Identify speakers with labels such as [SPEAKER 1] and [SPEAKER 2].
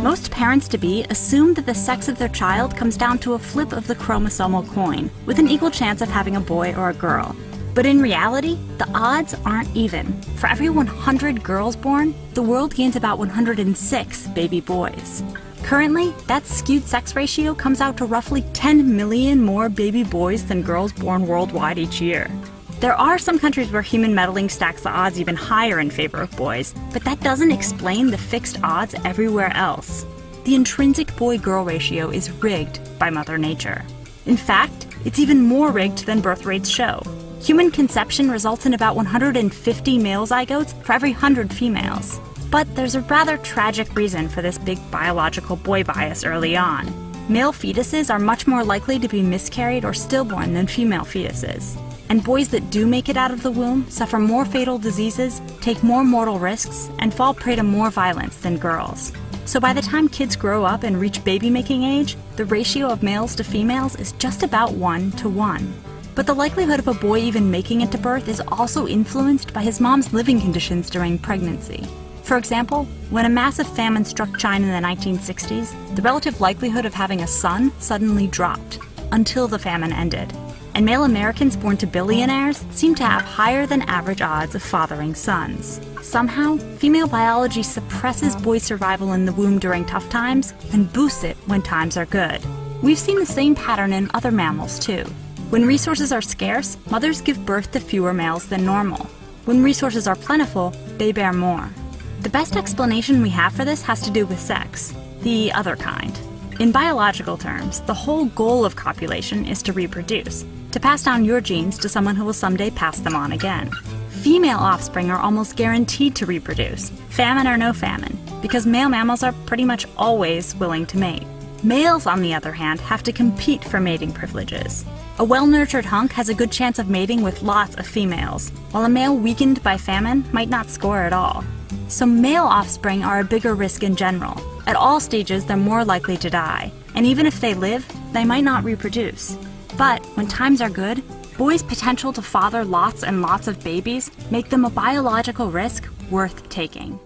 [SPEAKER 1] Most parents-to-be assume that the sex of their child comes down to a flip of the chromosomal coin, with an equal chance of having a boy or a girl. But in reality, the odds aren't even. For every 100 girls born, the world gains about 106 baby boys. Currently, that skewed sex ratio comes out to roughly 10 million more baby boys than girls born worldwide each year. There are some countries where human meddling stacks the odds even higher in favor of boys, but that doesn't explain the fixed odds everywhere else. The intrinsic boy-girl ratio is rigged by Mother Nature. In fact, it's even more rigged than birth rates show. Human conception results in about 150 male zygotes for every 100 females. But there's a rather tragic reason for this big biological boy bias early on. Male fetuses are much more likely to be miscarried or stillborn than female fetuses. And boys that do make it out of the womb suffer more fatal diseases, take more mortal risks, and fall prey to more violence than girls. So by the time kids grow up and reach baby-making age, the ratio of males to females is just about 1:1. But the likelihood of a boy even making it to birth is also influenced by his mom's living conditions during pregnancy. For example, when a massive famine struck China in the 1960s, the relative likelihood of having a son suddenly dropped, until the famine ended. And male Americans born to billionaires seem to have higher than average odds of fathering sons. Somehow, female biology suppresses boy survival in the womb during tough times and boosts it when times are good. We've seen the same pattern in other mammals too. When resources are scarce, mothers give birth to fewer males than normal. When resources are plentiful, they bear more. The best explanation we have for this has to do with sex, the other kind. In biological terms, the whole goal of copulation is to reproduce, to pass down your genes to someone who will someday pass them on again. Female offspring are almost guaranteed to reproduce, famine or no famine, because male mammals are pretty much always willing to mate. Males, on the other hand, have to compete for mating privileges. A well-nurtured hunk has a good chance of mating with lots of females, while a male weakened by famine might not score at all. So male offspring are a bigger risk in general. At all stages, they're more likely to die, and even if they live, they might not reproduce. But when times are good, boys' potential to father lots and lots of babies make them a biological risk worth taking.